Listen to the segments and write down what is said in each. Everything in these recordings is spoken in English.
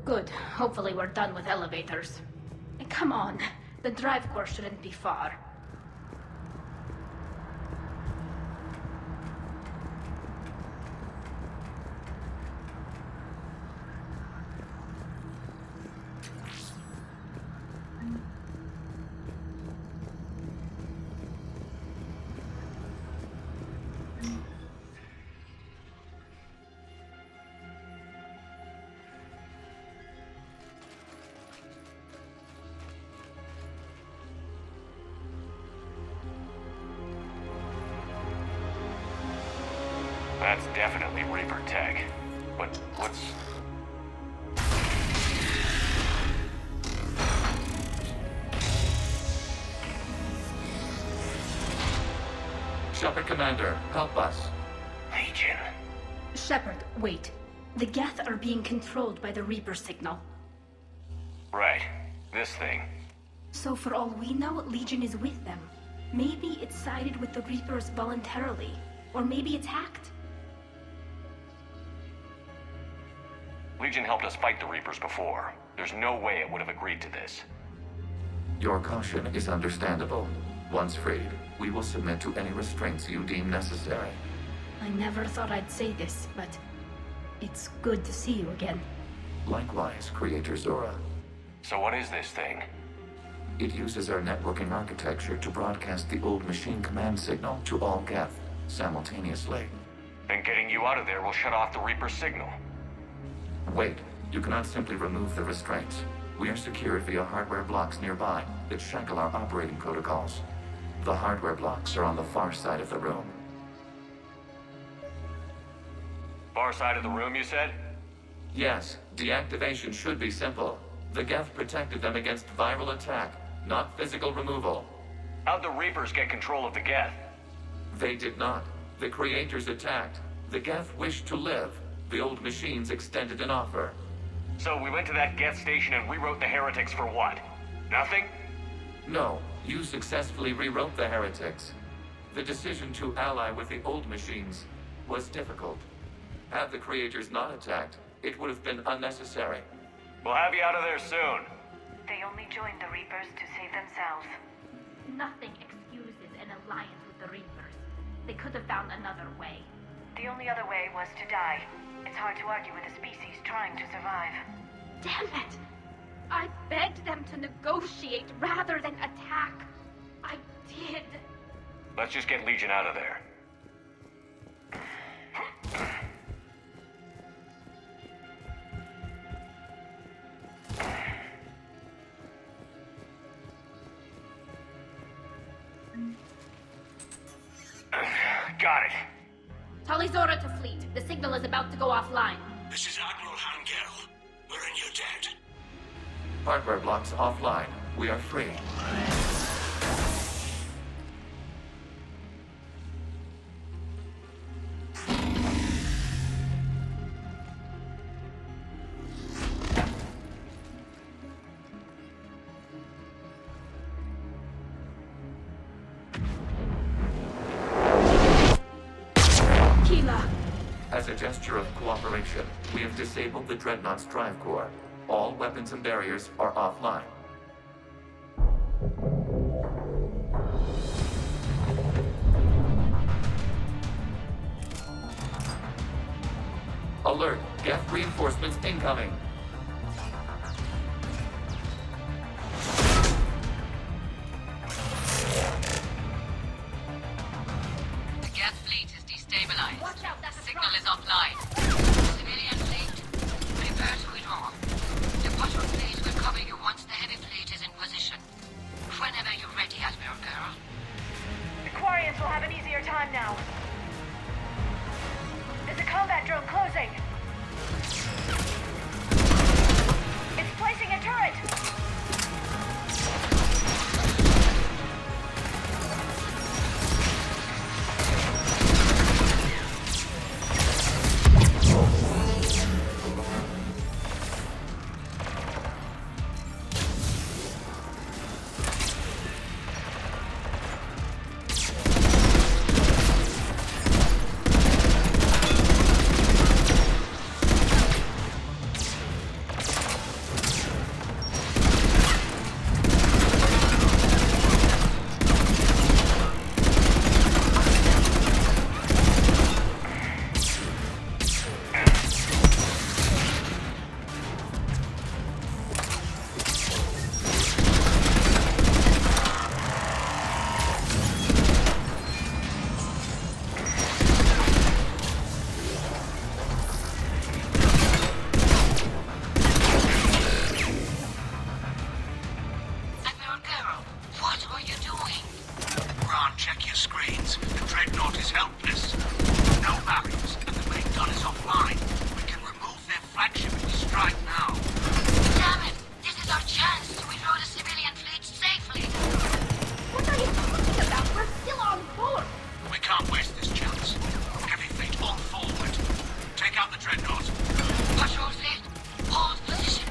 Good. Hopefully we're done with elevators. And come on, the drive core shouldn't be far. That's definitely Reaper tech. But what's... Shepard Commander, help us. Legion. Shepard, wait. The Geth are being controlled by the Reaper signal. Right. This thing. So for all we know, Legion is with them. Maybe it sided with the Reapers voluntarily. Or maybe it's hacked. Legion helped us fight the Reapers before. There's no way it would have agreed to this. Your caution is understandable. Once freed, we will submit to any restraints you deem necessary. I never thought I'd say this, but it's good to see you again. Likewise, Creator Zora. So what is this thing? It uses our networking architecture to broadcast the old machine command signal to all Geth simultaneously. Then getting you out of there will shut off the Reaper signal. Wait, you cannot simply remove the restraints. We are secured via hardware blocks nearby that shackle our operating protocols. The hardware blocks are on the far side of the room. Far side of the room, you said? Yes, deactivation should be simple. The Geth protected them against viral attack, not physical removal. How'd the Reapers get control of the Geth? They did not. The Creators attacked. The Geth wished to live. The old machines extended an offer. So we went to that Geth station and rewrote the heretics for what? Nothing? No, you successfully rewrote the heretics. The decision to ally with the old machines was difficult. Had the Creators not attacked, it would have been unnecessary. We'll have you out of there soon. They only joined the Reapers to save themselves. Nothing excuses an alliance with the Reapers. They could have found another way. The only other way was to die. It's hard to argue with a species trying to survive. Damn it! I begged them to negotiate rather than attack. I did. Let's just get Legion out of there. Got it. Tali Zora to fleet. The signal is about to go offline. This is Admiral Hangel. We're in your debt. Hardware blocks offline. We are free. As a gesture of cooperation, we have disabled the Dreadnought's drive core. All weapons and barriers are offline. Alert! Geth reinforcements incoming! The Geth fleet is destabilized. Watch out, that's a Signal truck. is offline. Civilian fleet, prepare to withdraw. The patrol fleet will cover you once the heavy fleet is in position. Whenever you're ready, Admiral Girl. The Quarians will have an easier time now. There's a combat drone closing. It's placing a turret. Admiral Girl, what are you doing? Ron, check your screens. The Dreadnought is helpless. No barriers, and the main gun is offline. We can remove their flagship if we strike now. Damn it! This is our chance to withdraw the civilian fleet safely. What are you talking about? We're still on board. We can't waste this chance. Heavy fleet on forward. Take out the Dreadnought. Patrol fleet, hold position.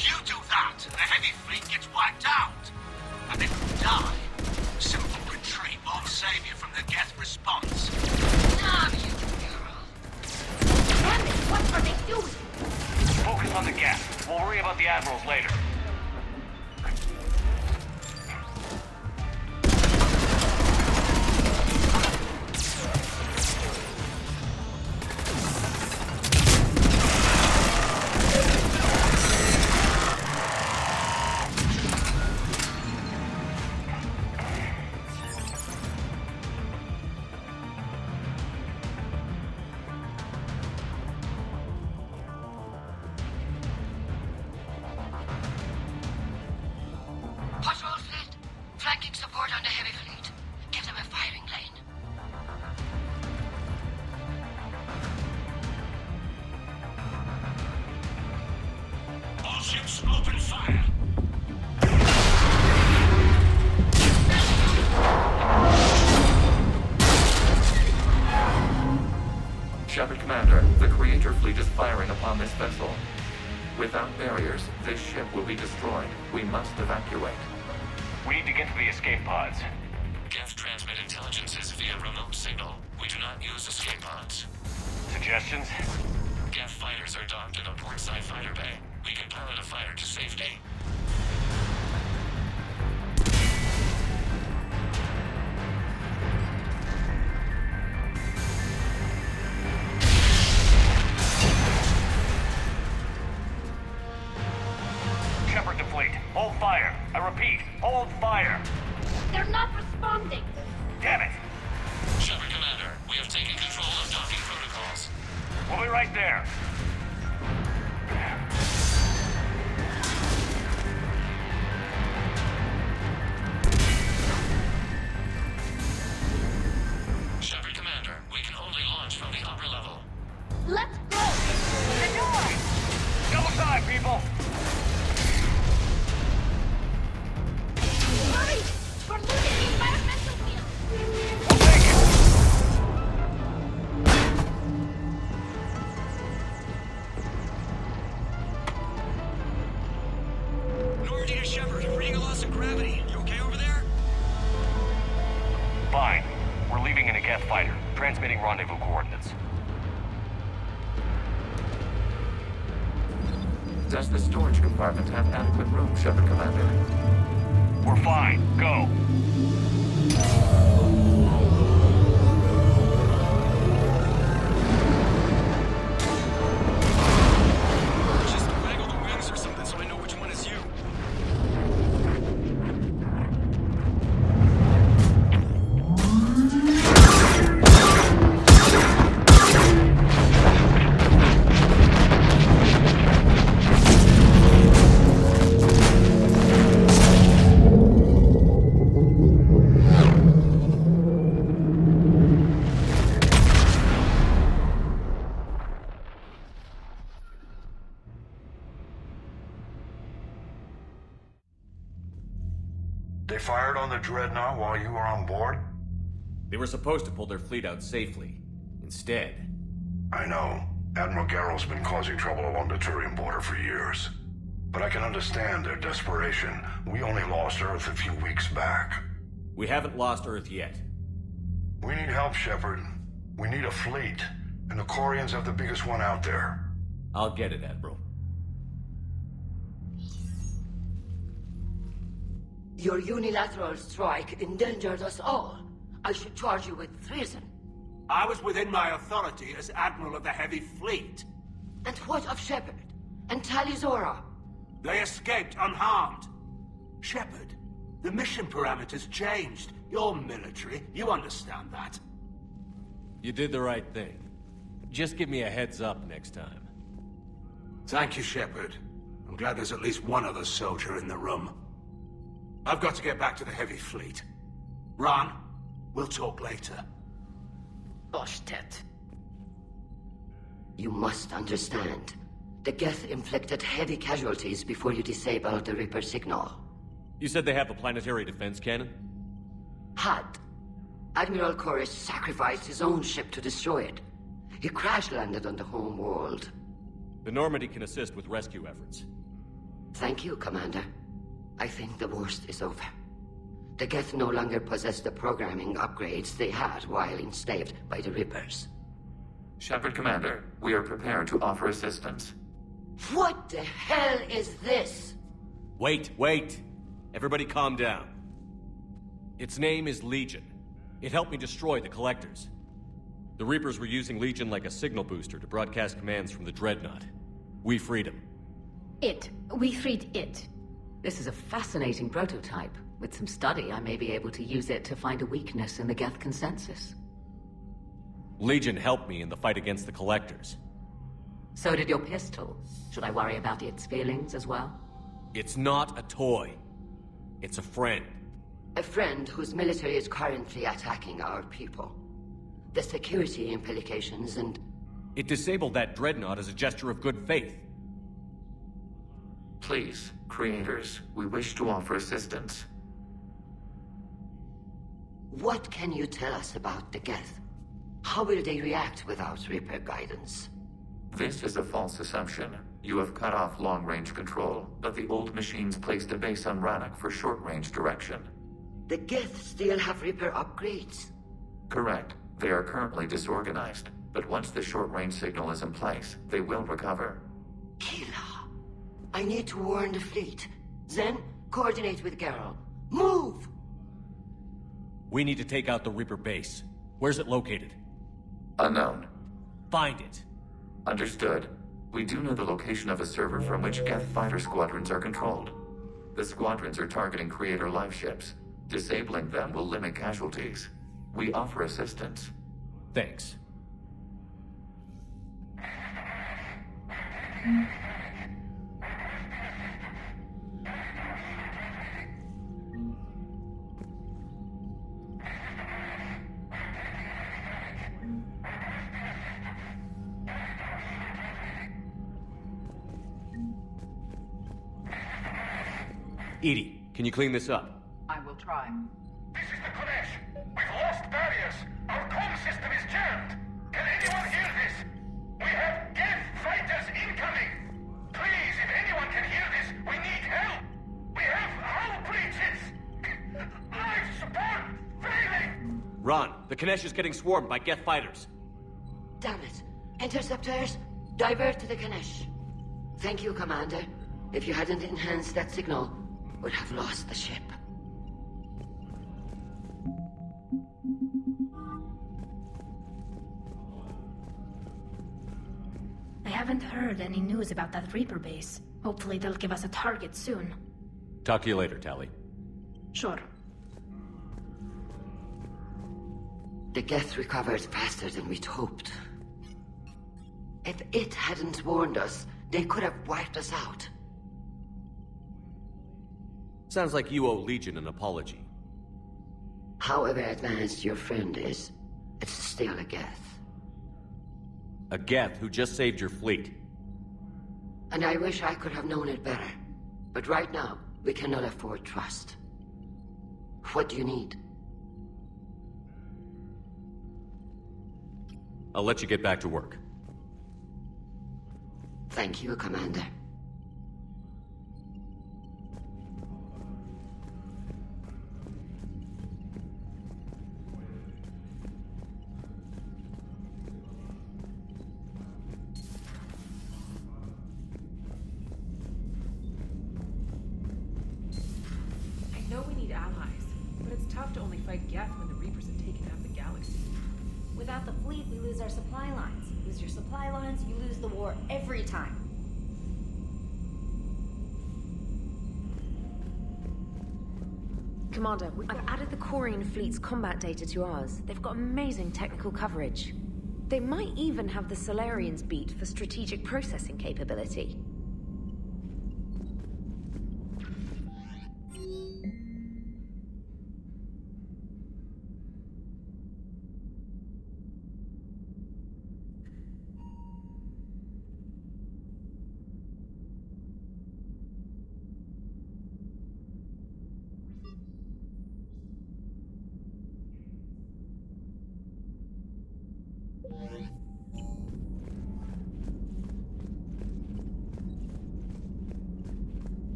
You do that, the heavy fleet gets wiped out. And if we die, simple retreat won't save you from the Geth response. Damn you, Girl. Damn it, what are they doing? Focus on the gas. We'll worry about the admirals later. Patrol fleet, flanking support on the heavy fleet. Give them a firing lane. All ships open fire. Shepard Commander, the Creator fleet is firing upon this vessel. Without barriers, this ship will be destroyed. We must evacuate. We need to get to the escape pods. Geth transmit intelligences via remote signal. We do not use escape pods. Suggestions? Geth fighters are docked in a portside fighter bay. We can pilot a fighter to safety. Shepard to fleet. Hold fire. I repeat, hold fire. They're not responding. Damn it. Shepard Commander, we have taken control of docking protocols. We'll be right there. Shepard Commander, we can only launch from the upper level. Let's go. fighter. Transmitting rendezvous coordinates. Does the storage compartment have adequate room, Shepard Commander? We're fine. Go. Just waggle the wings or something so I know which one is you. They fired on the Dreadnought while you were on board? They were supposed to pull their fleet out safely. Instead... I know. Admiral Garrow's been causing trouble along the Turian border for years. But I can understand their desperation. We only lost Earth a few weeks back. We haven't lost Earth yet. We need help, Shepard. We need a fleet. And the Corians have the biggest one out there. I'll get it, Admiral. Your unilateral strike endangered us all. I should charge you with treason. I was within my authority as Admiral of the Heavy Fleet. And what of Shepard? And Talizora? They escaped unharmed. Shepard, the mission parameters changed. You're military, you understand that. You did the right thing. Just give me a heads up next time. Thank you, Shepard. I'm glad there's at least one other soldier in the room. I've got to get back to the Heavy Fleet. Ron, we'll talk later. Oshtet. You must understand. The Geth inflicted heavy casualties before you disabled the Reaper signal. You said they have a planetary defense cannon? Had. Admiral Koris sacrificed his own ship to destroy it. He crash-landed on the home world. The Normandy can assist with rescue efforts. Thank you, Commander. I think the worst is over. The Geth no longer possess the programming upgrades they had while enslaved by the Reapers. Shepard Commander, we are prepared to offer assistance. What the hell is this? Wait! Everybody calm down. Its name is Legion. It helped me destroy the Collectors. The Reapers were using Legion like a signal booster to broadcast commands from the Dreadnought. We freed him. We freed it. This is a fascinating prototype. With some study, I may be able to use it to find a weakness in the Geth consensus. Legion helped me in the fight against the Collectors. So did your pistol. Should I worry about its feelings as well? It's not a toy. It's a friend. A friend whose military is currently attacking our people. The security implications and... It disabled that Dreadnought as a gesture of good faith. Please, creators, we wish to offer assistance. What can you tell us about the Geth? How will they react without Reaper guidance? This is a false assumption. You have cut off long-range control, but the old machines placed a base on Rannoch for short-range direction. The Geth still have Reaper upgrades? Correct. They are currently disorganized, but once the short-range signal is in place, they will recover. Killa. I need to warn the fleet. Then, coordinate with Garrow. Move! We need to take out the Reaper base. Where's it located? Unknown. Find it. Understood. We do know the location of a server from which Geth fighter squadrons are controlled. The squadrons are targeting Creator live ships. Disabling them will limit casualties. We offer assistance. Thanks. Edie, can you clean this up? I will try. This is the Kodesh. We've lost barriers. Our comm system is jammed. Can anyone hear this? We have Geth fighters incoming. Please, if anyone can hear this, we need help. We have hull breaches. Life support failing. Ron, The Kinesh is getting swarmed by Geth fighters. Damn it. Interceptors, divert to the Kinesh. Thank you, Commander. If you hadn't enhanced that signal, we'd have lost the ship. I haven't heard any news about that Reaper base. Hopefully they'll give us a target soon. Talk to you later, Tali. Sure. The Geth recovered faster than we'd hoped. If it hadn't warned us, they could have wiped us out. Sounds like you owe Legion an apology. However advanced your friend is, it's still a Geth. A Geth who just saved your fleet. And I wish I could have known it better. But right now, we cannot afford trust. What do you need? I'll let you get back to work. Thank you, Commander. I know we need allies, but it's tough to only fight Geth when the Reapers have taken half the galaxy. Without the fleet, we lose our supply lines. Lose your supply lines, you lose the war every time. Commander, I've added the Quarian fleet's combat data to ours. They've got amazing technical coverage. They might even have the Solarians beat for strategic processing capability.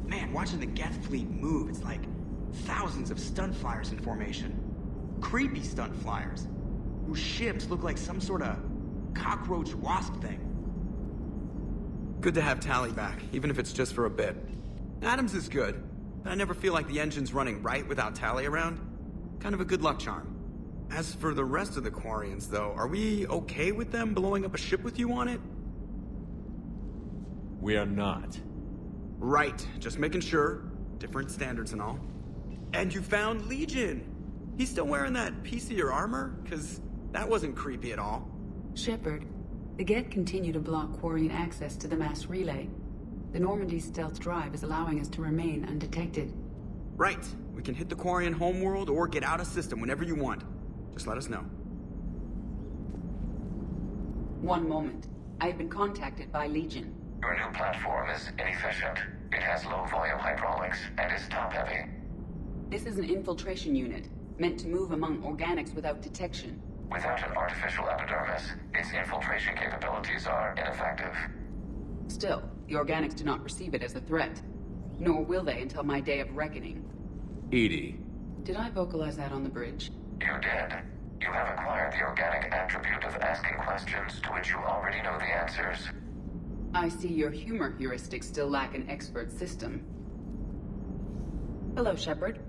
Man, watching the Geth fleet move, it's like thousands of stunt flyers in formation. Creepy stunt flyers, whose ships look like some sort of cockroach wasp thing. Good to have Tali back, even if it's just for a bit. Adams is good, but I never feel like the engine's running right without Tali around. Kind of a good luck charm. As for the rest of the Quarians, though, are we okay with them blowing up a ship with you on it? We are not. Right, just making sure. Different standards and all. And you found Legion! He's still wearing that piece of your armor? Cause that wasn't creepy at all. Shepard, the Geth continue to block Quarian access to the mass relay. The Normandy stealth drive is allowing us to remain undetected. Right. We can hit the Quarian homeworld or get out of system whenever you want. Just let us know. One moment. I have been contacted by Legion. Your new platform is inefficient. It has low-volume hydraulics and is top-heavy. This is an infiltration unit, meant to move among organics without detection. Without an artificial epidermis, its infiltration capabilities are ineffective. Still, the organics do not perceive it as a threat. Nor will they until my day of reckoning. Edie. Did I vocalize that on the bridge? You did. You have acquired the organic attribute of asking questions to which you already know the answers. I see your humor heuristics still lack an expert system. Hello, Shepard.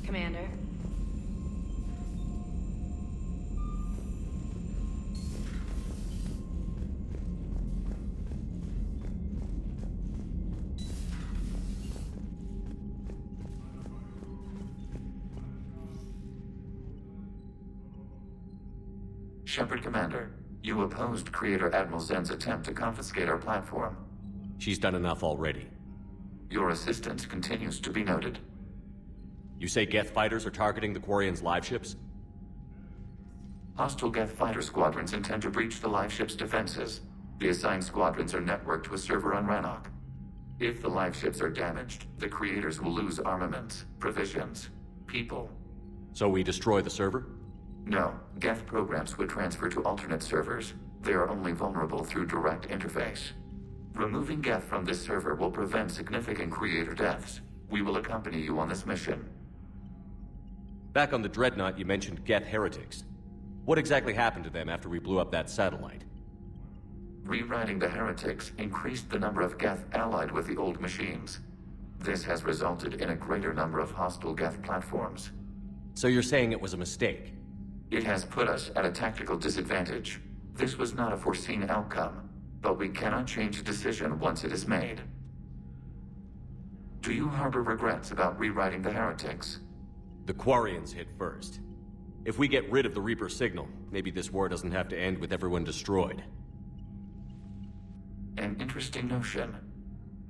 Commander. Shepard, Commander, you opposed Creator Admiral Zen's attempt to confiscate our platform. She's done enough already. Your assistance continues to be noted. You say Geth fighters are targeting the Quarians' live ships? Hostile Geth fighter squadrons intend to breach the live ship's defenses. The assigned squadrons are networked to a server on Rannoch. If the live ships are damaged, the creators will lose armaments, provisions, people. So we destroy the server? No, Geth programs would transfer to alternate servers. They are only vulnerable through direct interface. Removing Geth from this server will prevent significant creator deaths. We will accompany you on this mission. Back on the Dreadnought, you mentioned Geth heretics. What exactly happened to them after we blew up that satellite? Rewriting the heretics increased the number of Geth allied with the old machines. This has resulted in a greater number of hostile Geth platforms. So you're saying it was a mistake? It has put us at a tactical disadvantage. This was not a foreseen outcome, but we cannot change a decision once it is made. Do you harbor regrets about rewriting the heretics? The Quarians hit first. If we get rid of the Reaper signal, maybe this war doesn't have to end with everyone destroyed. An interesting notion.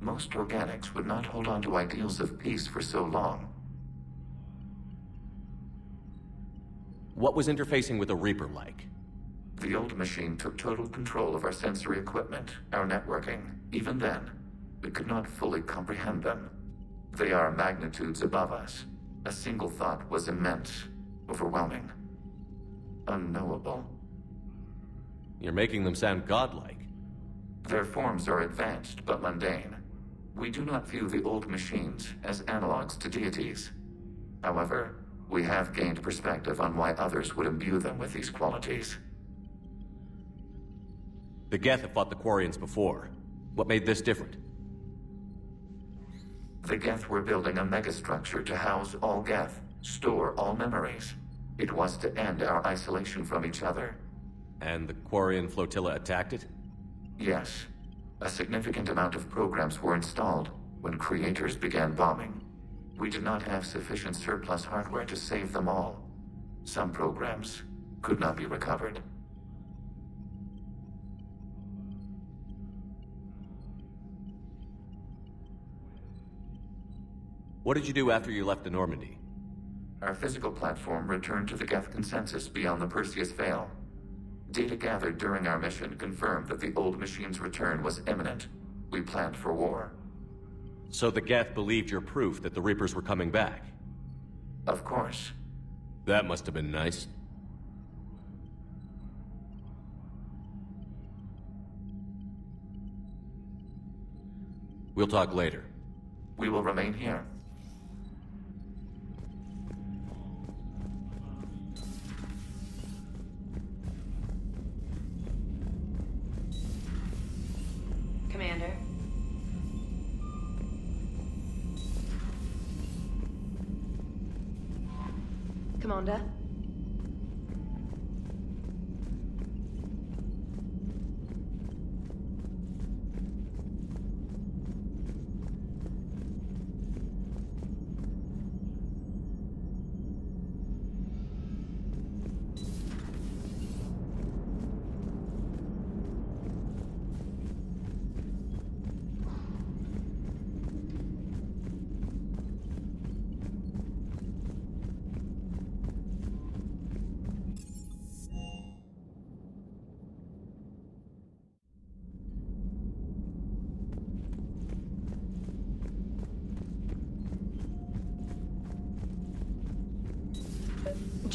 Most organics would not hold on to ideals of peace for so long. What was interfacing with a Reaper like? The old machine took total control of our sensory equipment, our networking. Even then, we could not fully comprehend them. They are magnitudes above us. A single thought was immense, overwhelming, unknowable. You're making them sound godlike. Their forms are advanced but mundane. We do not view the old machines as analogs to deities. However, we have gained perspective on why others would imbue them with these qualities. The Geth have fought the Quarians before. What made this different? The Geth were building a megastructure to house all Geth, store all memories. It was to end our isolation from each other. And the Quarian flotilla attacked it? Yes. A significant amount of programs were installed when creators began bombing. We did not have sufficient surplus hardware to save them all. Some programs could not be recovered. What did you do after you left the Normandy? Our physical platform returned to the Geth consensus beyond the Perseus Veil. Data gathered during our mission confirmed that the old machine's return was imminent. We planned for war. So the Geth believed your proof that the Reapers were coming back? Of course. That must have been nice. We'll talk later. We will remain here. Commander. Commander.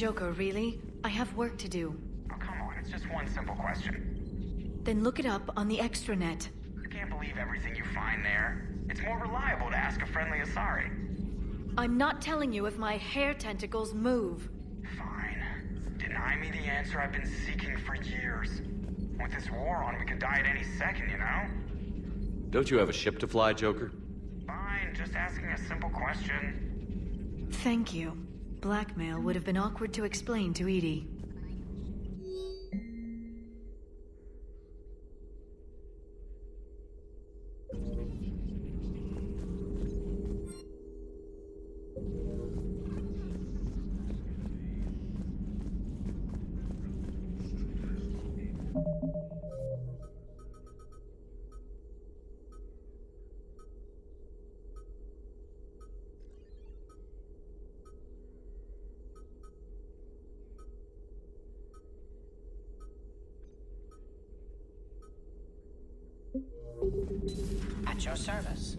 Joker, really? I have work to do. Oh, come on, it's just one simple question. Then look it up on the extranet. You can't believe everything you find there. It's more reliable to ask a friendly Asari. I'm not telling you if my hair tentacles move. Fine. Deny me the answer I've been seeking for years. With this war on, we could die at any second, you know? Don't you have a ship to fly, Joker? Fine, just asking a simple question. Thank you. Blackmail would have been awkward to explain to Edie. At your service.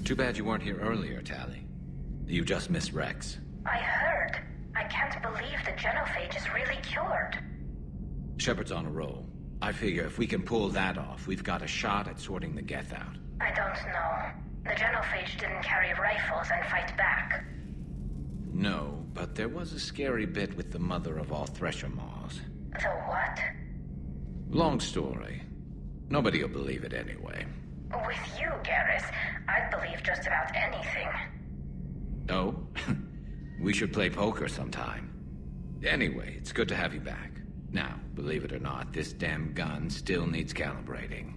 Too bad you weren't here earlier, Tally. You just missed Rex. I heard. I can't believe the genophage is really cured. Shepard's on a roll. I figure if we can pull that off, we've got a shot at sorting the Geth out. I don't know. The genophage didn't carry rifles and fight back. No, but there was a scary bit with the mother of all Thresher Maws. The what? Long story. Nobody'll believe it anyway. With you, Garrus, I'd believe just about anything. Oh? We should play poker sometime. Anyway, it's good to have you back. Now, believe it or not, this damn gun still needs calibrating.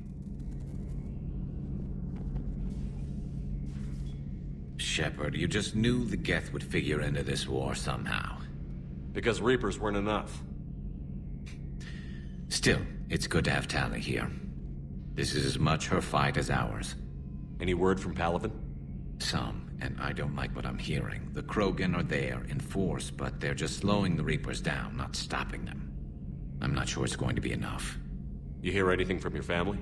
Shepard, you just knew the Geth would figure into this war somehow. Because Reapers weren't enough. Still, it's good to have Tally here. This is as much her fight as ours. Any word from Palaven? Some, and I don't like what I'm hearing. The Krogan are there in force, but they're just slowing the Reapers down, not stopping them. I'm not sure it's going to be enough. You hear anything from your family?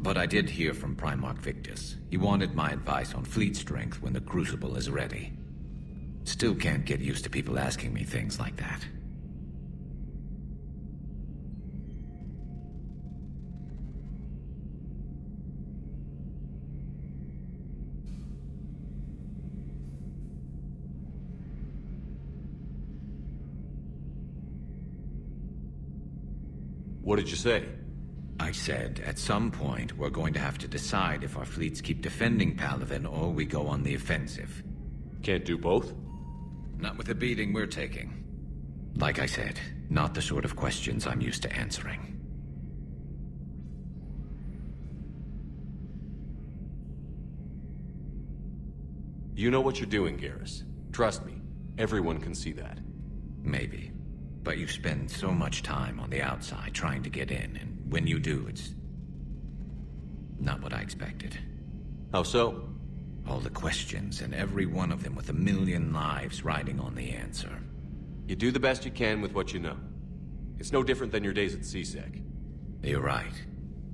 But I did hear from Primarch Victus. He wanted my advice on fleet strength when the Crucible is ready. Still can't get used to people asking me things like that. What did you say? I said, at some point, we're going to have to decide if our fleets keep defending Palaven or we go on the offensive. Can't do both? Not with the beating we're taking. Like I said, not the sort of questions I'm used to answering. You know what you're doing, Garrus. Trust me, everyone can see that. Maybe. But you spend so much time on the outside trying to get in, and when you do, it's not what I expected. How so? All the questions, and every one of them with a million lives riding on the answer. You do the best you can with what you know. It's no different than your days at CSEC. You're right.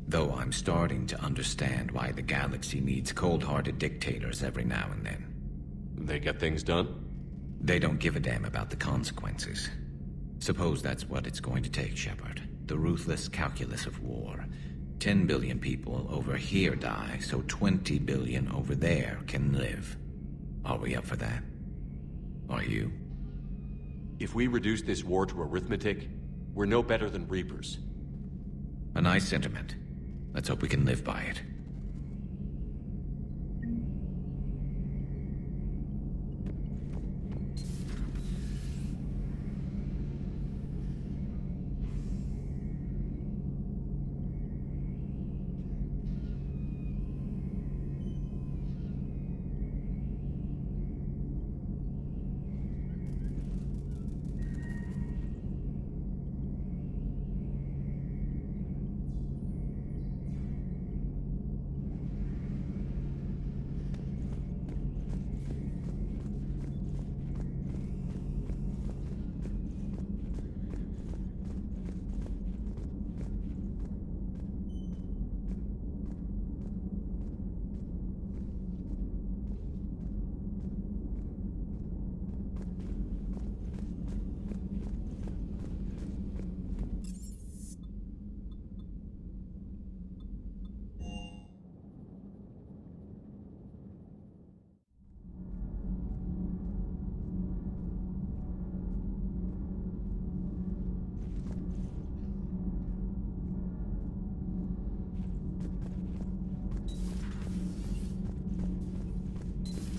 Though I'm starting to understand why the galaxy needs cold-hearted dictators every now and then. They get things done? They don't give a damn about the consequences. Suppose that's what it's going to take, Shepard. The ruthless calculus of war. 10 billion people over here die, so 20 billion over there can live. Are we up for that? Are you? If we reduce this war to arithmetic, we're no better than Reapers. A nice sentiment. Let's hope we can live by it.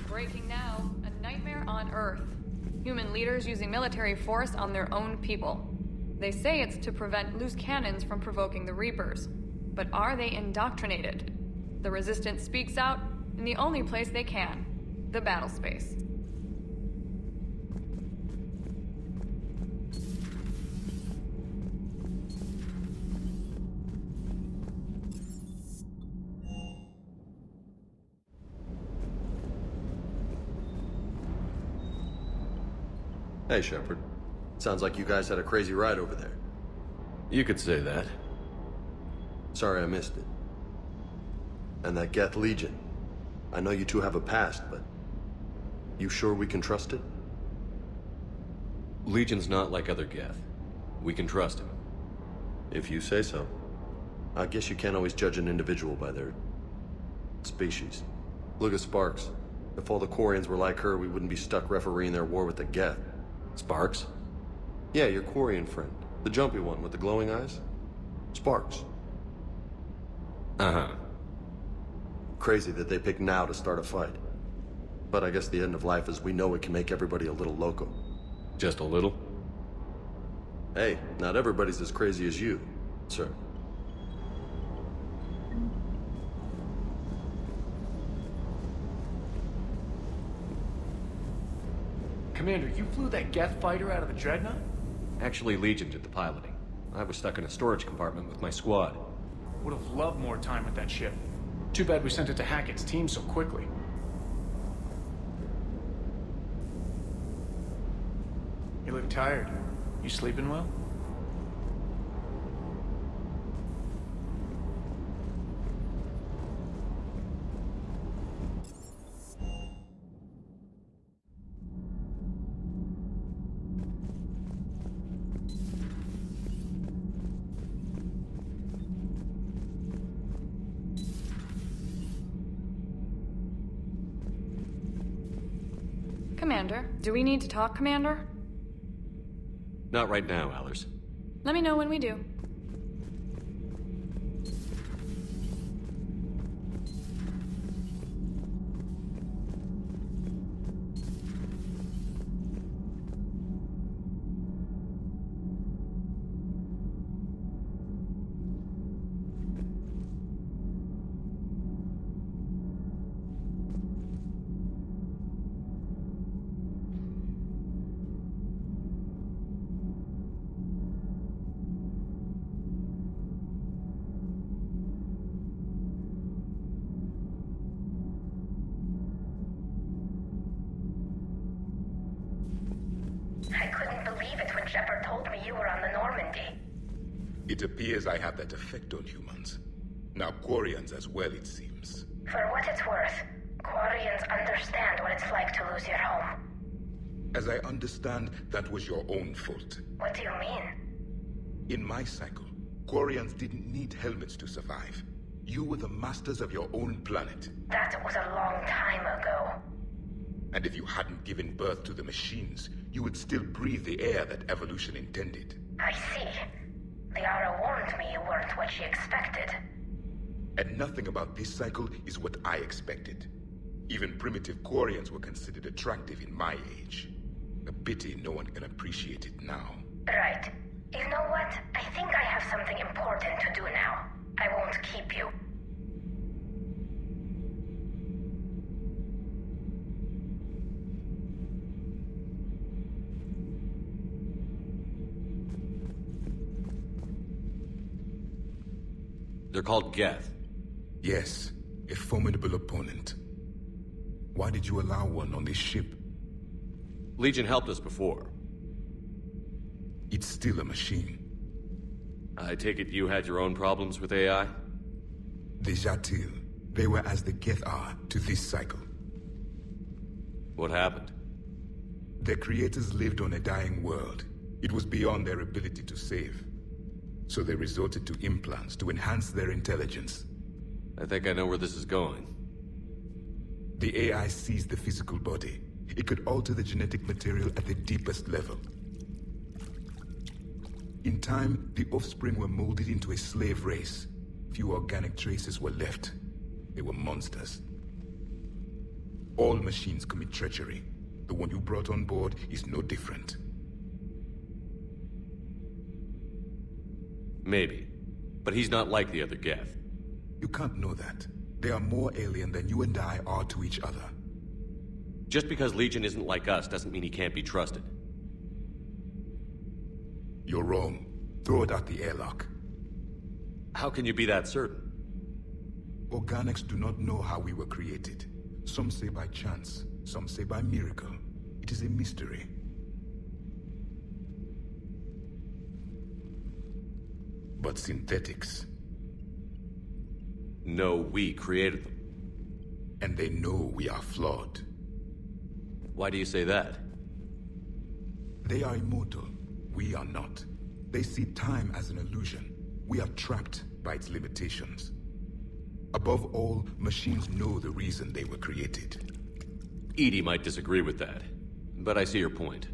Breaking now, a nightmare on Earth. Human leaders using military force on their own people. They say it's to prevent loose cannons from provoking the Reapers. But are they indoctrinated? The Resistance speaks out in the only place they can, the battle space. Hey, Shepard. Sounds like you guys had a crazy ride over there. You could say that. Sorry I missed it. And that Geth Legion. I know you two have a past, but... you sure we can trust it? Legion's not like other Geth. We can trust him. If you say so. I guess you can't always judge an individual by their... species. Look at Sparks. If all the Quarians were like her, we wouldn't be stuck refereeing their war with the Geth. Sparks? Yeah, your Quarian friend. The jumpy one with the glowing eyes. Sparks. Uh-huh. Crazy that they pick now to start a fight. But I guess the end of life as we know it can make everybody a little loco. Just a little? Hey, not everybody's as crazy as you, sir. Commander, you flew that Geth fighter out of the Dreadnought? Actually, Legion did the piloting. I was stuck in a storage compartment with my squad. Would have loved more time with that ship. Too bad we sent it to Hackett's team so quickly. You look tired. You sleeping well? Commander, do we need to talk, Commander? Not right now, Allers. Let me know when we do. I couldn't believe it when Shepard told me you were on the Normandy. It appears I have that effect on humans. Now Quarians as well, it seems. For what it's worth, Quarians understand what it's like to lose your home. As I understand, that was your own fault. What do you mean? In my cycle, Quarians didn't need helmets to survive. You were the masters of your own planet. That was a long time ago. And if you hadn't given birth to the machines, you would still breathe the air that evolution intended. I see. Liara warned me you weren't what she expected. And nothing about this cycle is what I expected. Even primitive Quarians were considered attractive in my age. A pity no one can appreciate it now. Right. You know what? I think I have something important to do now. I won't keep you. They're called Geth. Yes, a formidable opponent. Why did you allow one on this ship? Legion helped us before. It's still a machine. I take it you had your own problems with AI? The Jatil. They were as the Geth are to this cycle. What happened? Their creators lived on a dying world. It was beyond their ability to save. So they resorted to implants to enhance their intelligence. I think I know where this is going. The AI seized the physical body. It could alter the genetic material at the deepest level. In time, the offspring were molded into a slave race. Few organic traces were left. They were monsters. All machines commit treachery. The one you brought on board is no different. Maybe. But he's not like the other Geth. You can't know that. They are more alien than you and I are to each other. Just because Legion isn't like us doesn't mean he can't be trusted. You're wrong. Throw it out the airlock. How can you be that certain? Organics do not know how we were created. Some say by chance, some say by miracle. It is a mystery. but synthetics. No, we created them. And they know we are flawed. Why do you say that? They are immortal. We are not. They see time as an illusion. We are trapped by its limitations. Above all, machines know the reason they were created. Edie might disagree with that, but I see your point.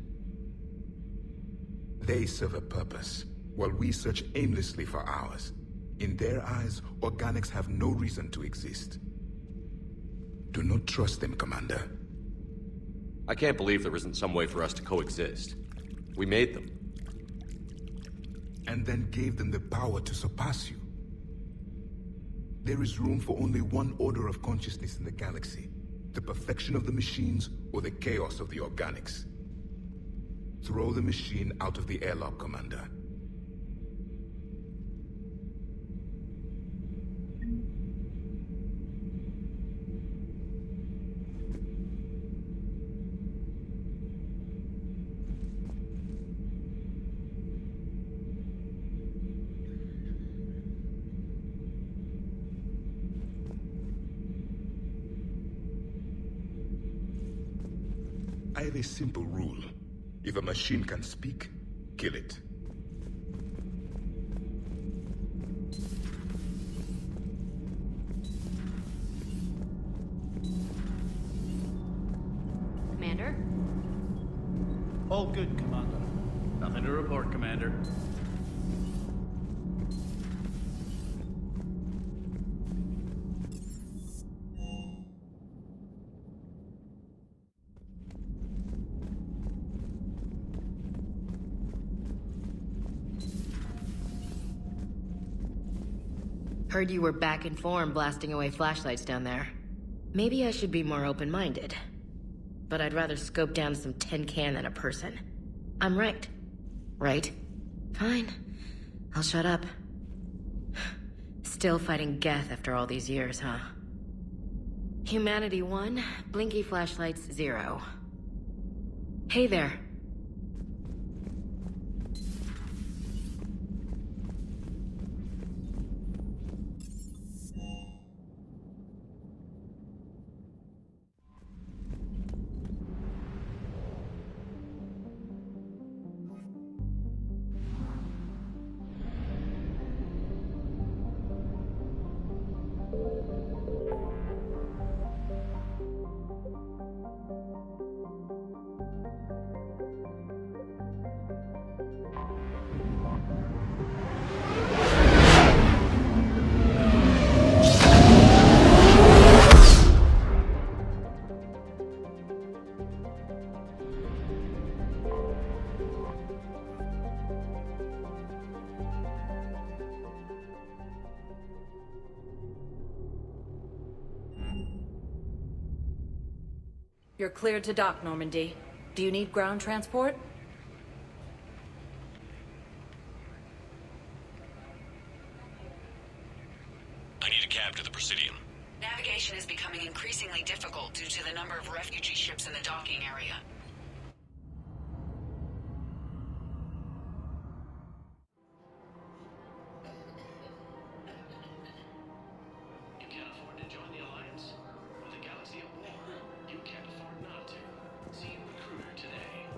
They serve a purpose, while we search aimlessly for ours. In their eyes, organics have no reason to exist. Do not trust them, Commander. I can't believe there isn't some way for us to coexist. We made them. And then gave them the power to surpass you. There is room for only one order of consciousness in the galaxy. The perfection of the machines or the chaos of the organics. Throw the machine out of the airlock, Commander. I have a simple rule. If a machine can speak, kill it. Commander? All good, Commander. Nothing to report, Commander. Heard you were back in form blasting away flashlights down there. Maybe I should be more open-minded. But I'd rather scope down some tin can than a person. I'm right. Right? Fine. I'll shut up. Still fighting Geth after all these years, huh? Humanity 1, blinky flashlights 0. Hey there. You're cleared to dock, Normandy. Do you need ground transport? I need a cab to the Presidium. Navigation is becoming increasingly difficult due to the number of refugee ships in the docking area. You can't afford to join the Alliance? With a galaxy at war, you can't afford not to. See Recruiter today.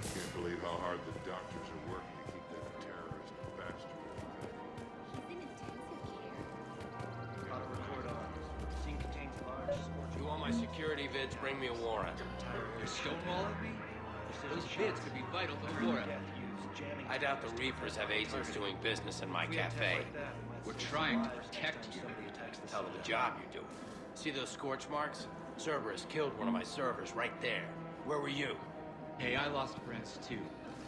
Can't believe how hard the doctors are working to keep that terrorist bastard at bay. He's in intensive care. Auto record on. Scene contains large scorch. You want my security vids? Bring me a warrant. You're stonewalling me? Those vids could be vital for the war effort. I doubt the Reapers have agents doing business in my cafe. We're trying to protect you. Hell of a job you're doing. See those scorch marks? Cerberus killed one of my servers right there. Where were you? Hey, I lost friends too.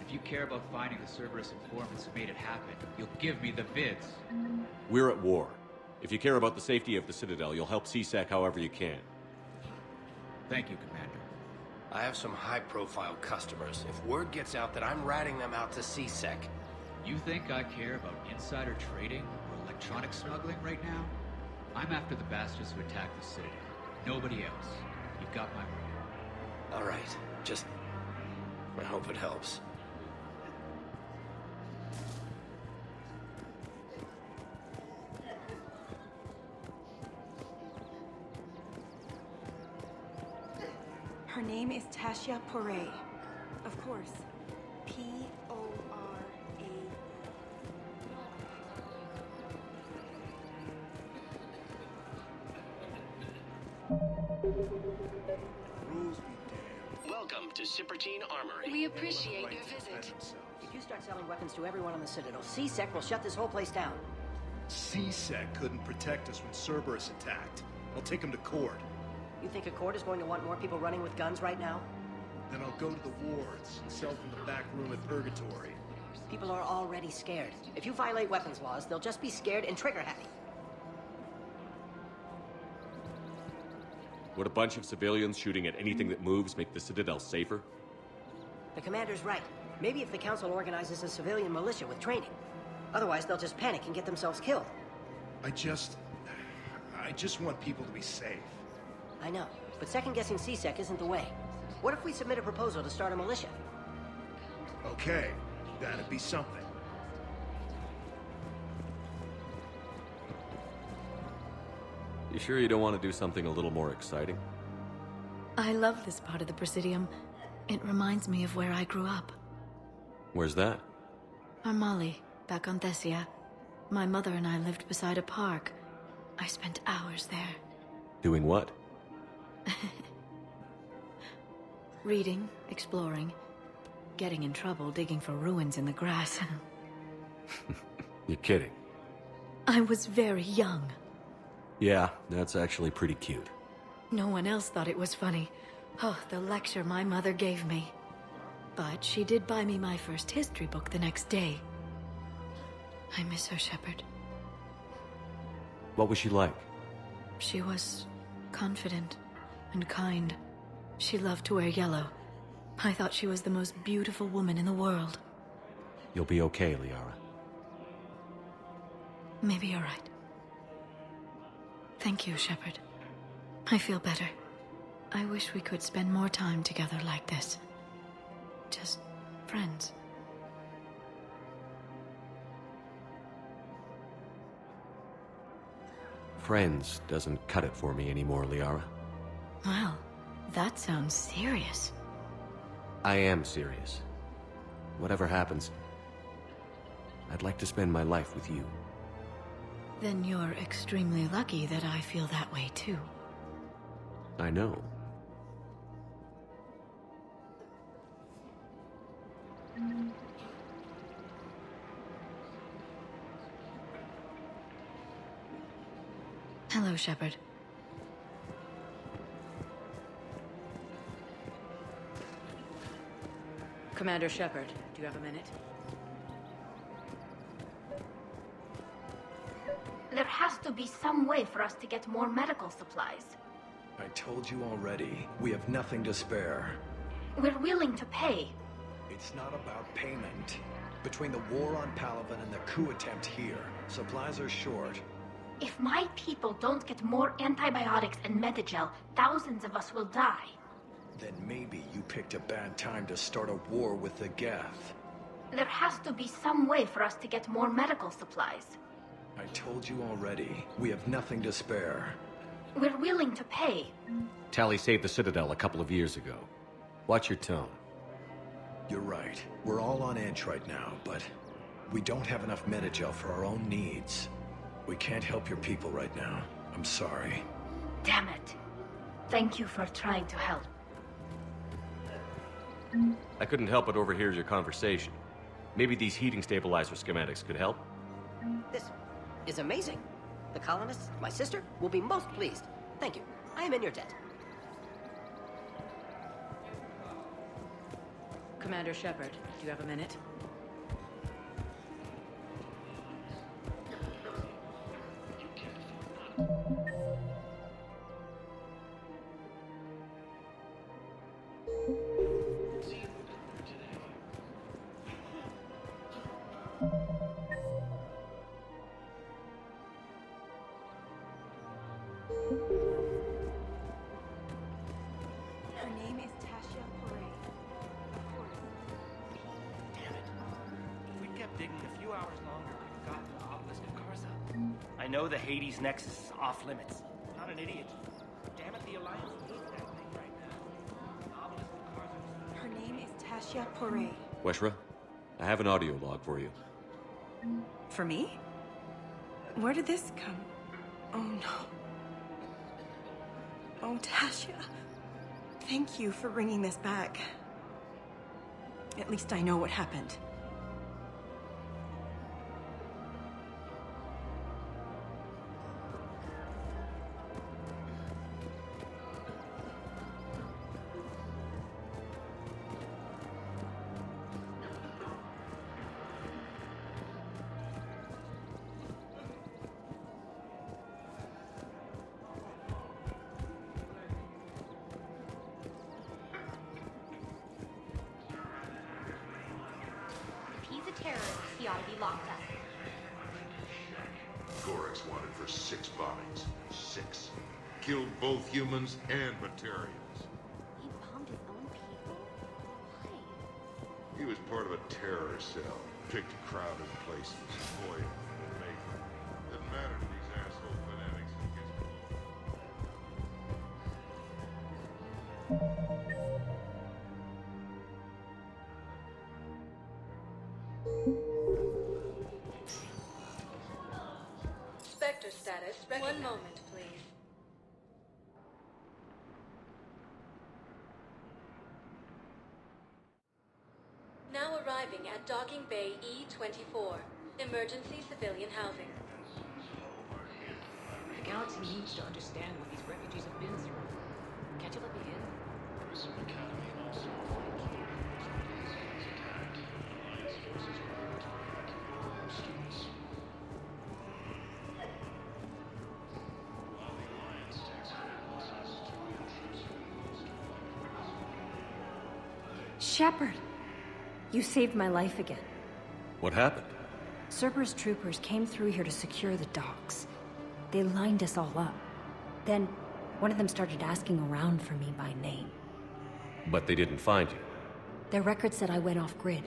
If you care about finding the Cerberus informants who made it happen, you'll give me the vids. We're at war. If you care about the safety of the Citadel, you'll help CSEC however you can. Thank you, Commander. I have some high-profile customers. If word gets out that I'm ratting them out to CSEC... You think I care about insider trading or electronic smuggling right now? I'm after the bastards who attacked the Citadel. Nobody else. You've got my word. All right. Just I hope it helps. Her name is Tasha Poray. Of course. P-O-R-A. Welcome to Sippertine Armory. We appreciate your visit. If you start selling weapons to everyone on the Citadel, C-Sec will shut this whole place down. C-Sec couldn't protect us when Cerberus attacked. I'll take him to court. You think Accord is going to want more people running with guns right now? Then I'll go to the wards and sell from the back room at Purgatory. People are already scared. If you violate weapons laws, they'll just be scared and trigger-happy. Would a bunch of civilians shooting at anything that moves make the Citadel safer? The commander's right. Maybe if the Council organizes a civilian militia with training. Otherwise, they'll just panic and get themselves killed. I just want people to be safe. I know, but second-guessing C-Sec isn't the way. What if we submit a proposal to start a militia? Okay, that'd be something. You sure you don't want to do something a little more exciting? I love this part of the Presidium. It reminds me of where I grew up. Where's that? Armali, back on Thessia. My mother and I lived beside a park. I spent hours there. Doing what? Reading, exploring, getting in trouble digging for ruins in the grass. You're kidding. I was very young. Yeah, that's actually pretty cute. No one else thought it was funny. Oh, the lecture my mother gave me. But she did buy me my first history book the next day. I miss her, Shepard. What was she like? She was confident and kind. She loved to wear yellow. I thought she was the most beautiful woman in the world. You'll be okay, Liara. Maybe you're right. Thank you, Shepard. I feel better. I wish we could spend more time together like this. Just friends. Friends doesn't cut it for me anymore, Liara. Well, that sounds serious. I am serious. Whatever happens, I'd like to spend my life with you. Then you're extremely lucky that I feel that way too. I know. Hello, Shepard. Commander Shepard, do you have a minute? There has to be some way for us to get more medical supplies. I told you already, we have nothing to spare. We're willing to pay. It's not about payment. Between the war on Palaven and the coup attempt here, supplies are short. If my people don't get more antibiotics and Medigel, thousands of us will die. Then maybe you picked a bad time to start a war with the Geth. There has to be some way for us to get more medical supplies. I told you already, we have nothing to spare. We're willing to pay. Tally saved the Citadel a couple of years ago. Watch your tone. You're right. We're all on edge right now, but we don't have enough Medigel for our own needs. We can't help your people right now. I'm sorry. Damn it. Thank you for trying to help. I couldn't help but overhear your conversation. Maybe these heating stabilizer schematics could help? This is amazing. The colonists, my sister, will be most pleased. Thank you. I am in your debt. Commander Shepard, do you have a minute? Her name is Tasha Poray. Of course. digging a few hours longer could have gotten the obelisk of Karza. I know the Hades Nexus is off limits. I'm not an idiot. Damn it, the Alliance needs that thing right now. The obelisk of Karza. Her name is Tasha Poray. Weshra, I have an audio log for you. For me? Where did this come? Oh no. Oh, Tasha. Thank you for bringing this back. At least I know what happened. He ought to be locked up. Gorex wanted for 6 bombings. 6. Killed both humans and Batarians. He bombed his own people. Why? He was part of a terrorist cell. Picked crowded places. Boy, make them. Doesn't matter to these asshole fanatics who Spectre status. One moment, please. Now arriving at Docking Bay E-24. Emergency civilian housing. The galaxy needs to understand what these refugees have been through. Can't you let me in? Shepard! You saved my life again. What happened? Cerberus troopers came through here to secure the docks. They lined us all up. Then, one of them started asking around for me by name. But they didn't find you. Their record said I went off-grid.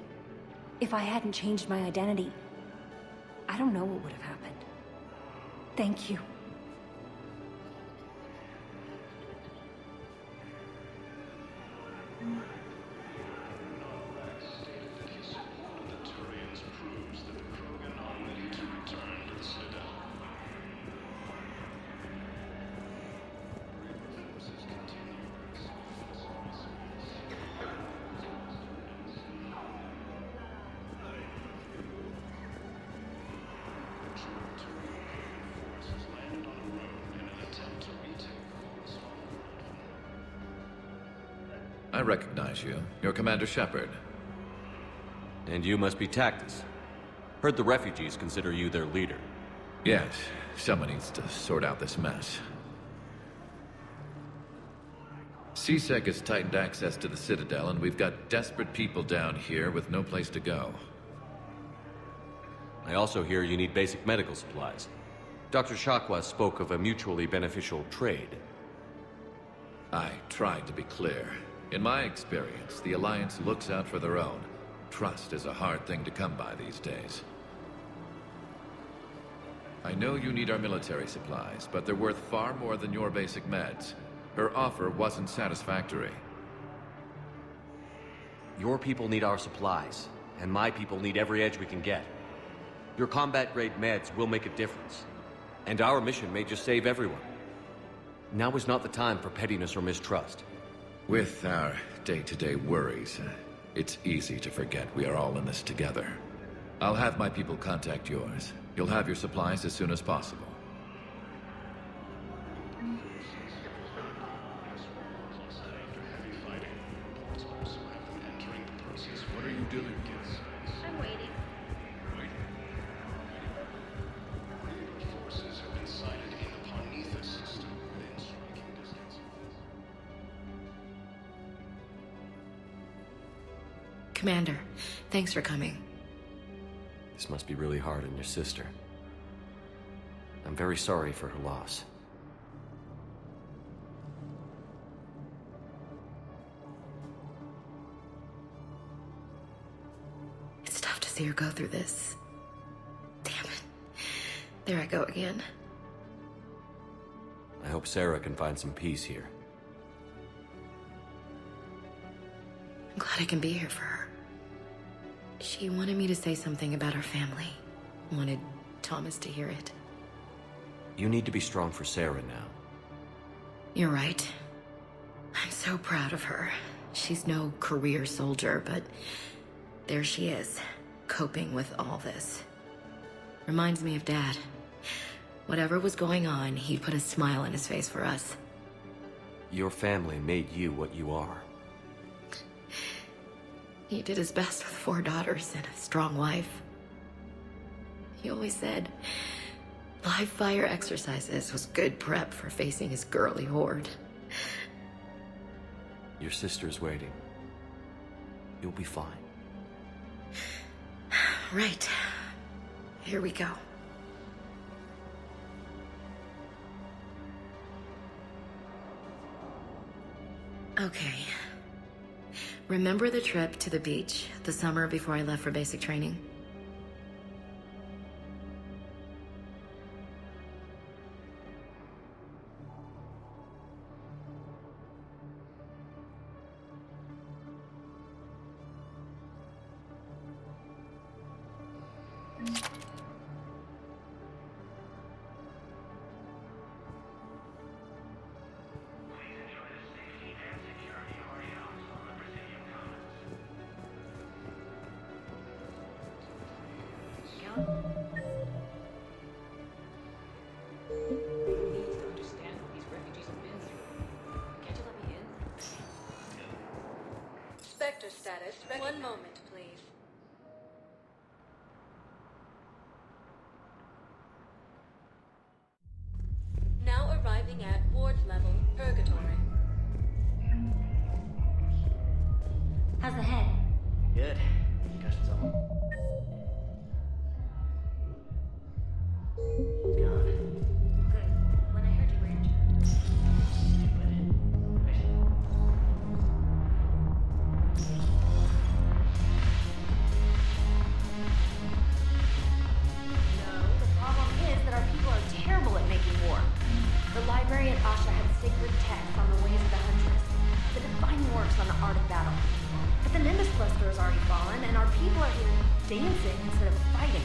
If I hadn't changed my identity, I don't know what would have happened. Thank you. I recognize you. You're Commander Shepard. And you must be Tactus. Heard the refugees consider you their leader. Yes, someone needs to sort out this mess. CSEC has tightened access to the Citadel, and we've got desperate people down here with no place to go. I also hear you need basic medical supplies. Dr. Shakwa spoke of a mutually beneficial trade. I tried to be clear. In my experience, the Alliance looks out for their own. Trust is a hard thing to come by these days. I know you need our military supplies, but they're worth far more than your basic meds. Her offer wasn't satisfactory. Your people need our supplies, and my people need every edge we can get. Your combat-grade meds will make a difference, and our mission may just save everyone. Now is not the time for pettiness or mistrust. With our day-to-day worries, it's easy to forget we are all in this together. I'll have my people contact yours. You'll have your supplies as soon as possible. What are you doing, kids? I'm waiting. Forces have been sighted in the Parnithus system within striking distance. Commander, thanks for coming. This must be really hard on your sister. I'm very sorry for her loss. It's tough to see her go through this. Damn it. There I go again. I hope Sarah can find some peace here. I'm glad I can be here for her. She wanted me to say something about her family. Wanted Thomas to hear it. You need to be strong for Sarah now. You're right. I'm so proud of her. She's no career soldier, but there she is, coping with all this. Reminds me of Dad. Whatever was going on, he put a smile on his face for us. Your family made you what you are. He did his best with 4 daughters and a strong wife. He always said live fire exercises was good prep for facing his girly horde. Your sister's waiting. You'll be fine. Right. Here we go. Okay. Remember the trip to the beach the summer before I left for basic training? Spectre status. One moment, please. Now arriving at ward level purgatory. How's the head? Good. Concussion's on. Gone. Good. When I heard you were injured. No, the problem is that our people are terrible at making war. The librarian Asha had sacred texts on the ways of the Huntress. The defining works on the art of battle. But the Nimbus cluster has already fallen, and our people are here dancing instead of fighting.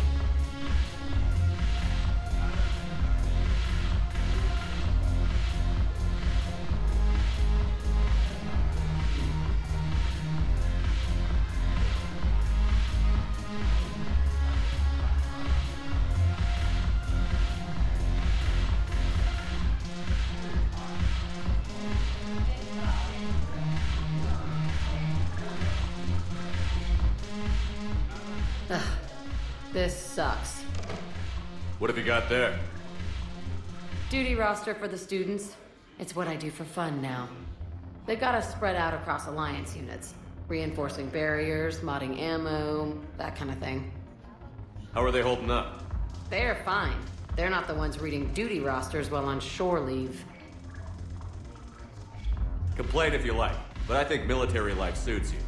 Ugh, this sucks. What have you got there? Duty roster for the students. It's what I do for fun now. They've got us spread out across Alliance units. Reinforcing barriers, modding ammo, that kind of thing. How are they holding up? They're fine. They're not the ones reading duty rosters while on shore leave. Complain if you like, but I think military life suits you.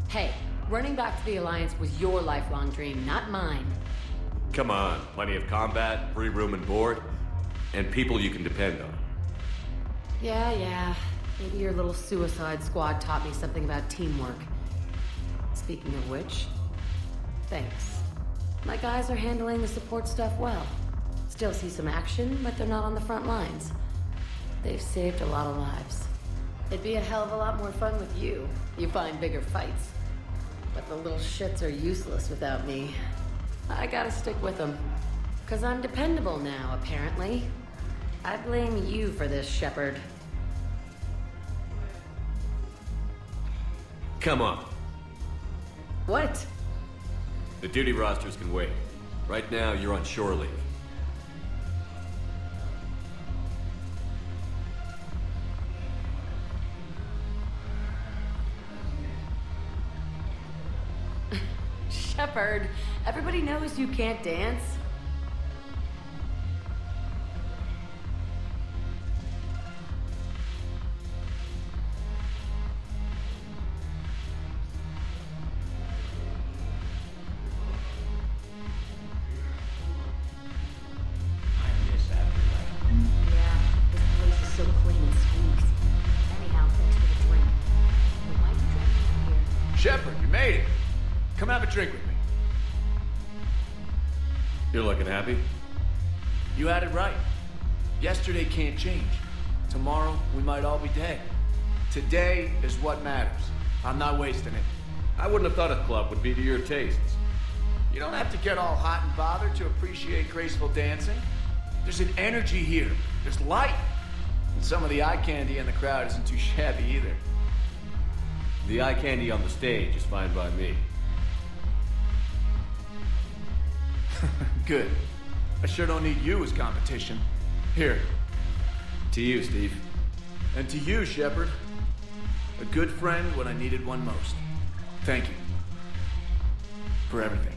Hey, running back to the Alliance was your lifelong dream, not mine. Come on, plenty of combat, free room and board, and people you can depend on. Yeah. Maybe your little suicide squad taught me something about teamwork. Speaking of which, thanks. My guys are handling the support stuff well. Still see some action, but they're not on the front lines. They've saved a lot of lives. It'd be a hell of a lot more fun with you. You find bigger fights. But the little shits are useless without me. I gotta stick with them. 'Cause I'm dependable now, apparently. I blame you for this, Shepard. Come on. What? The duty rosters can wait. Right now, you're on shore leave. Shepard, everybody knows you can't dance. You're looking happy? You had it right. Yesterday can't change. Tomorrow, we might all be dead. Today is what matters. I'm not wasting it. I wouldn't have thought a club would be to your tastes. You don't have to get all hot and bothered to appreciate graceful dancing. There's an energy here. There's light. And some of the eye candy in the crowd isn't too shabby either. The eye candy on the stage is fine by me. Good. I sure don't need you as competition. Here. To you, Steve. And to you, Shepard. A good friend when I needed one most. Thank you. For everything.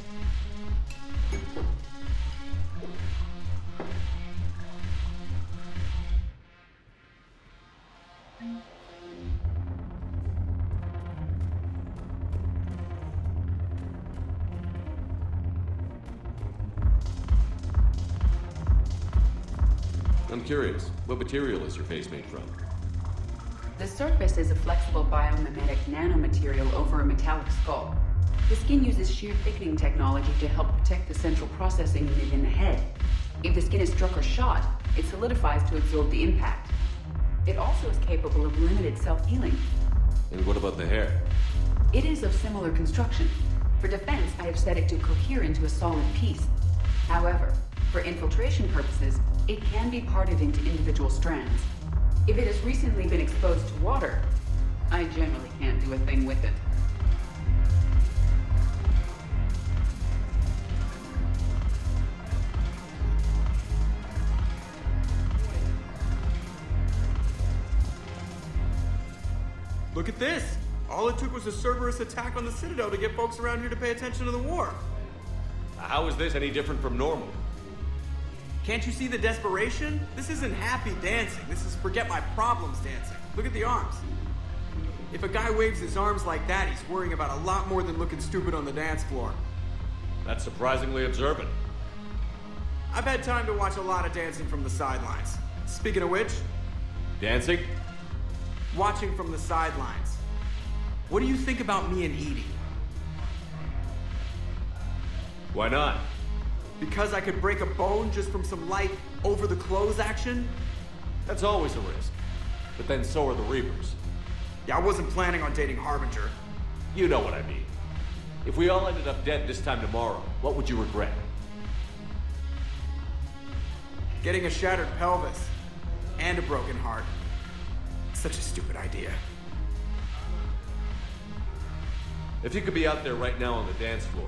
I'm curious, what material is your face made from? The surface is a flexible biomimetic nanomaterial over a metallic skull. The skin uses shear thickening technology to help protect the central processing unit in the head. If the skin is struck or shot, it solidifies to absorb the impact. It also is capable of limited self-healing. And what about the hair? It is of similar construction. For defense, I have set it to cohere into a solid piece. However, for infiltration purposes, it can be parted into individual strands. If it has recently been exposed to water, I generally can't do a thing with it. Look at this! All it took was a Cerberus attack on the Citadel to get folks around here to pay attention to the war. How is this any different from normal? Can't you see the desperation? This isn't happy dancing. This is forget my problems dancing. Look at the arms. If a guy waves his arms like that, he's worrying about a lot more than looking stupid on the dance floor. That's surprisingly observant. I've had time to watch a lot of dancing from the sidelines. Speaking of which... Dancing? Watching from the sidelines. What do you think about me and Edie? Why not? Because I could break a bone just from some light over-the-clothes action? That's always a risk. But then so are the Reapers. Yeah, I wasn't planning on dating Harbinger. You know what I mean. If we all ended up dead this time tomorrow, what would you regret? Getting a shattered pelvis. And a broken heart. Such a stupid idea. If you could be out there right now on the dance floor,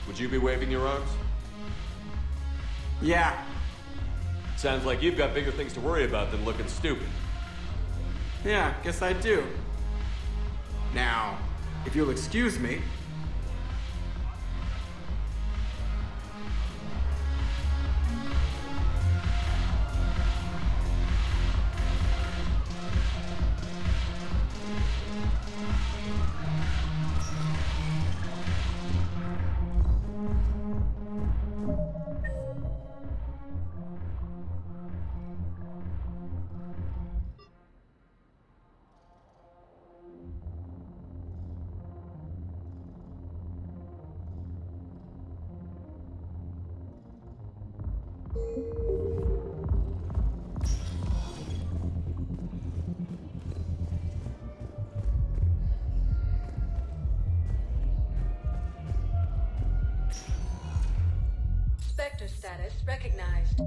would you be waving your arms? Yeah. Sounds like you've got bigger things to worry about than looking stupid. Yeah, guess I do. Now, if you'll excuse me... Spectre status recognized.